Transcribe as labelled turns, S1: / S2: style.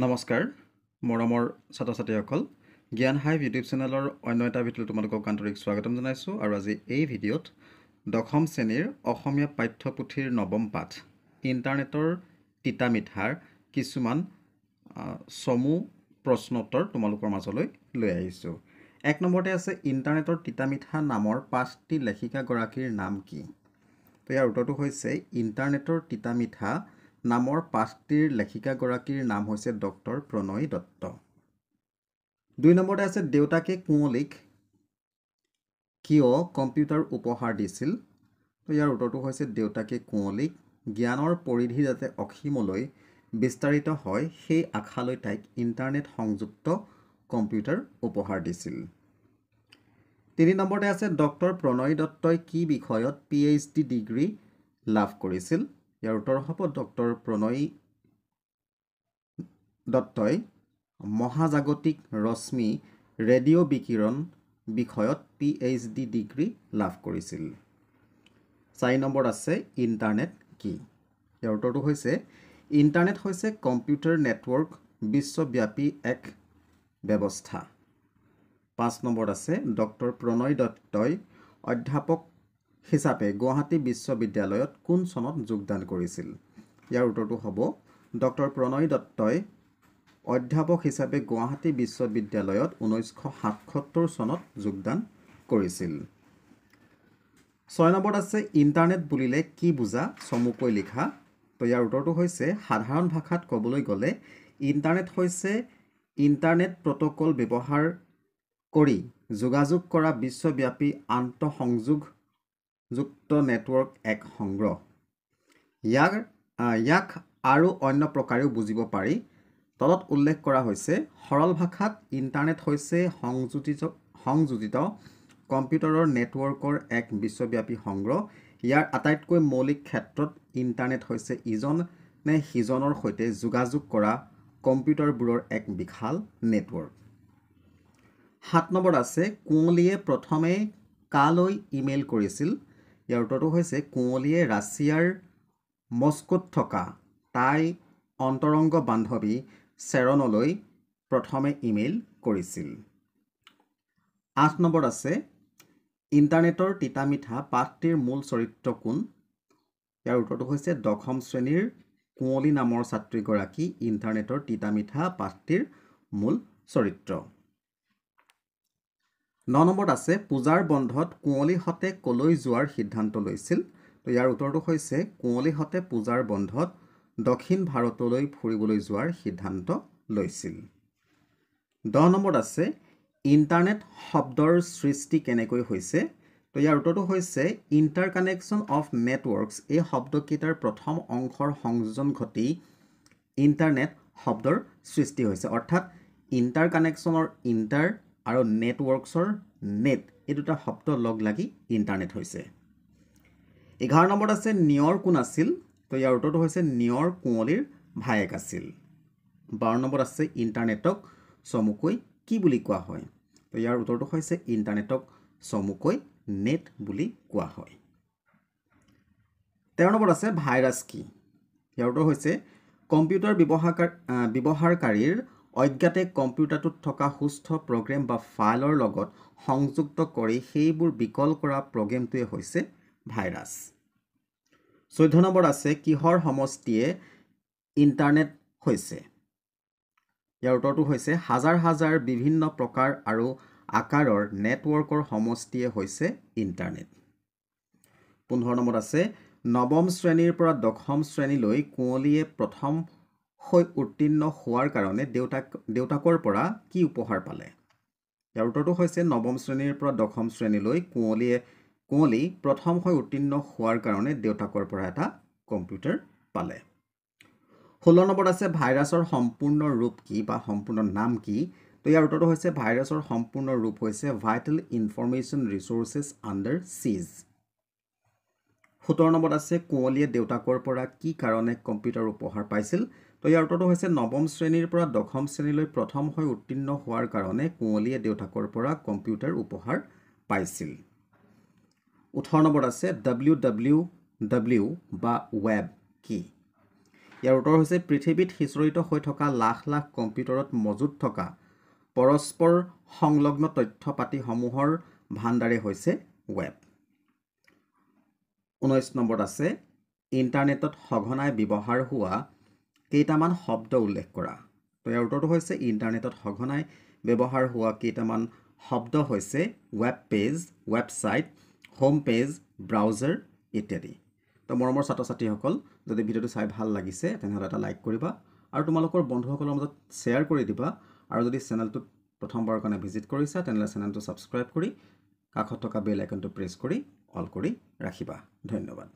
S1: নমস্কাৰ মৰমৰ ছাত্ৰ-ছাত্ৰীসকল জ্ঞান হাইভ ইউটিউব চেনেলৰ অন্য এটা ভিডিঅ'ত তোমালোকক আন্তৰিক স্বাগতম জনাইছোঁ আৰু আজি এই ভিডিঅ'ত দশম শ্ৰেণীৰ অসমীয়া পাঠ্যপুথিৰ নৱম পাঠ ইণ্টাৰনেটৰ তিতা মিঠাৰ কিছুমান চমু প্ৰশ্নোত্তৰ তোমালোকৰ মাজলৈ লৈ আহিছোঁ। এক নম্বৰতে আছে ইণ্টাৰনেটৰ তিতা মিঠা নামৰ পাঁচটি লেখিকাগৰাকীৰ নাম কি? তো ইয়াৰ উত্তৰটো হৈছে ইণ্টাৰনেটৰ তিতা মিঠা নামৰ পাঁচটিৰ লেখিকাগৰাকীৰ নাম হৈছে ডক্টৰ প্ৰণয় দত্ত। ২ নম্বৰতে আছে দেউতাকে কুঁৱলীক কিয় কম্পিউটাৰ উপহাৰ দিছিল? তো ইয়াৰ উত্তৰটো হৈছে দেউতাকে কুঁৱলীক জ্ঞানৰ পৰিধি যাতে অসীমলৈ বিস্তাৰিত হয় সেই আশালৈ তাইক ইণ্টাৰনেট সংযুক্ত কম্পিউটাৰ উপহাৰ দিছিল। ৩ নম্বৰতে আছে ডক্টৰ প্ৰণয় দত্তই কি বিষয়ত PhD ডিগ্ৰী লাভ কৰিছিল? ইয়াৰ উত্তৰ হ'ব ডক্টৰ প্ৰণয় দত্তই মহাজাগতিক ৰশ্মি ৰেডিঅ' বিকিৰণ বিষয়ত PhD ডিগ্ৰী লাভ কৰিছিল। ৪ নম্বৰত আছে ইণ্টাৰনেট কি? ইয়াৰ উত্তৰটো হৈছে ইণ্টাৰনেট হৈছে কম্পিউটাৰ নেটৱৰ্ক বিশ্বব্যাপী এক ব্যৱস্থা। ৫ নম্বৰত আছে ডক্টৰ প্ৰণয় দত্তই অধ্যাপক হিচাপে গুৱাহাটী বিশ্ববিদ্যালয়ত কোন চনত যোগদান কৰিছিল? ইয়াৰ উত্তৰটো হ'ব ডক্টৰ প্ৰণয় দত্তই অধ্যাপক হিচাপে গুৱাহাটী বিশ্ববিদ্যালয়ত 1977 চনত যোগদান কৰিছিল। ৬ নম্বৰত আছে ইণ্টাৰনেট বুলিলে কি বুজা চমুকৈ লিখা? তো ইয়াৰ উত্তৰটো হৈছে সাধাৰণ ভাষাত ক'বলৈ গ'লে ইণ্টাৰনেট হৈছে ইণ্টাৰনেট প্ৰট'কল ব্যৱহাৰ কৰি যোগাযোগ কৰা বিশ্বব্যাপী আন্তঃসংযোগযুক্ত নেটৱৰ্ক এক সংগ্ৰহ। ইয়াক আৰু অন্য প্ৰকাৰেও বুজিব পাৰি। তলত উল্লেখ কৰা হৈছে সৰল ভাষাত ইণ্টাৰনেট হৈছে সংযোজিত কম্পিউটাৰৰ নেটৱৰ্কৰ এক বিশ্বব্যাপী সংগ্ৰহ। ইয়াৰ আটাইতকৈ মৌলিক ক্ষেত্ৰত ইণ্টাৰনেট হৈছে ইজনে সিজনৰ সৈতে যোগাযোগ কৰা কম্পিউটাৰবোৰৰ এক বিশাল নেটৱৰ্ক। ৭ নম্বৰত আছে কুঁৱলীয়ে প্ৰথমে কালৈ ইমেইল কৰিছিল? ইয়াৰ উত্তৰটো হৈছে কুঁৱলীয়ে ৰাছিয়াৰ মস্কোত থকা তাই অন্তৰংগ বান্ধৱী শ্বেৰণলৈ প্ৰথমে ইমেইল কৰিছিল। ৮ নম্বৰত আছে ইণ্টাৰনেটৰ তিতা মিঠা পাঠটিৰ মূল চৰিত্ৰ কোন? ইয়াৰ উত্তৰটো হৈছে দশম শ্ৰেণীৰ কুঁৱলী নামৰ ছাত্ৰীগৰাকী ইণ্টাৰনেটৰ তিতা মিঠা পাঠটিৰ মূল চৰিত্ৰ। ৯ নম্বৰত আছে পূজাৰ বন্ধত কুঁৱলীহঁতে ক'লৈ যোৱাৰ সিদ্ধান্ত লৈছিল? তো ইয়াৰ উত্তৰটো হৈছে কুঁৱলীহঁতে পূজাৰ বন্ধত দক্ষিণ ভাৰতলৈ ফুৰিবলৈ যোৱাৰ সিদ্ধান্ত লৈছিল। ১০ নম্বৰত আছে ইণ্টাৰনেট শব্দৰ সৃষ্টি কেনেকৈ হৈছে? তো ইয়াৰ উত্তৰটো হৈছে ইণ্টাৰকানেকশ্যন অফ নেটৱৰ্কছ এই শব্দকেইটাৰ প্ৰথম অংশৰ সংযোজন ঘটি ইণ্টাৰনেট শব্দৰ সৃষ্টি হৈছে। অৰ্থাৎ ইণ্টাৰকানেকশ্যনৰ ইণ্টাৰ আৰু নেটৱৰ্কছৰ নেট এই দুটা শব্দ লগ লাগি ইণ্টাৰনেট হৈছে। ১১ নম্বৰত আছে নিয়ৰ কোন আছিল? তো ইয়াৰ উত্তৰটো হৈছে নিয়ৰ কুঁৱলীৰ ভায়েক আছিল। ১২ নম্বৰত আছে ইণ্টাৰনেটক চমুকৈ কি বুলি কোৱা হয়? তো ইয়াৰ উত্তৰটো হৈছে ইণ্টাৰনেটক চমুকৈ নেট বুলি কোৱা হয়। ১৩ নম্বৰত আছে ভাইৰাছ কি? ইয়াৰ উত্তৰ হৈছে কম্পিউটাৰ ব্যৱহাৰকাৰীৰ অজ্ঞাতে কম্পিউটাৰটোত থকা সুস্থ প্ৰগ্ৰেম বা ফাইলৰ লগত সংযুক্ত কৰি সেইবোৰ বিকল কৰা প্ৰগ্ৰেমটোৱে হৈছে ভাইৰাছ। ১৪ নম্বৰত আছে কিহৰ সমষ্টিয়ে ইণ্টাৰনেট হৈছে? ইয়াৰ উত্তৰটো হৈছে হাজাৰ হাজাৰ বিভিন্ন প্ৰকাৰ আৰু আকাৰৰ নেটৱৰ্কৰ সমষ্টিয়ে হৈছে ইণ্টাৰনেট। ১৫ নম্বৰত আছে নৱম শ্ৰেণীৰ পৰা দশম শ্ৰেণীলৈ কুঁৱলীয়ে প্ৰথম হৈ উত্তীৰ্ণ হোৱাৰ কাৰণে দেউতাকৰ পৰা কি উপহাৰ পালে? ইয়াৰ উত্তৰটো হৈছে নৱম শ্ৰেণীৰ পৰা দশম শ্ৰেণীলৈ কুঁৱলী প্ৰথম হৈ উত্তীৰ্ণ হোৱাৰ কাৰণে দেউতাকৰ পৰা এটা কম্পিউটাৰ পালে। ১৬ নম্বৰত আছে ভাইৰাছৰ সম্পূৰ্ণ ৰূপ কি বা সম্পূৰ্ণ নাম কি? তো ইয়াৰ উত্তৰটো হৈছে ভাইৰাছৰ সম্পূৰ্ণ ৰূপ হৈছে ভাইটেল ইনফৰমেশ্যন ৰিচোৰ্চেছ আণ্ডাৰ চিজ। ১৭ নম্বৰত আছে কুঁৱলীয়ে দেউতাকৰ পৰা কি কাৰণে কম্পিউটাৰ উপহাৰ পাইছিল? তো ইয়াৰ উত্তৰটো হৈছে নৱম শ্ৰেণীৰ পৰা দশম শ্ৰেণীলৈ প্ৰথম হৈ উত্তীৰ্ণ হোৱাৰ কাৰণে কুঁৱলীয়ে দেউতাকৰ পৰা কম্পিউটাৰ উপহাৰ পাইছিল। ১৮ নম্বৰত আছে WWW বা ৱেব কি? ইয়াৰ উত্তৰ হৈছে পৃথিৱীত সিঁচৰিত হৈ থকা লাখ লাখ কম্পিউটাৰত মজুত থকা পৰস্পৰ সংলগ্ন তথ্য পাতিসমূহৰ ভাণ্ডাৰে হৈছে ৱেব। 19 নম্বৰত আছে ইণ্টাৰনেটত সঘনাই ব্যৱহাৰ হোৱা কেইটামান শব্দ উল্লেখ কৰা। তো ইয়াৰ উত্তৰটো হৈছে ইণ্টাৰনেটত সঘনাই ব্যৱহাৰ হোৱা কেইটামান শব্দ হৈছে web page, website, home page, browser ইত্যাদি। তো মৰমৰ ছাত্ৰ ছাত্ৰীসকল, যদি ভিডিঅ'টো চাই ভাল লাগিছে তেনেহ'লে এটা লাইক কৰিবা আৰু তোমালোকৰ বন্ধুসকলৰ মাজত শ্বেয়াৰ কৰি দিবা। আৰু যদি চেনেলটোত প্ৰথমবাৰৰ কাৰণে ভিজিট কৰিছা তেনেহ'লে চেনেলটো ছাবস্ক্ৰাইব কৰি কাষত থকা বেল আইকনটো প্ৰেছ কৰি অল কৰি ৰাখিবা। ধন্যবাদ।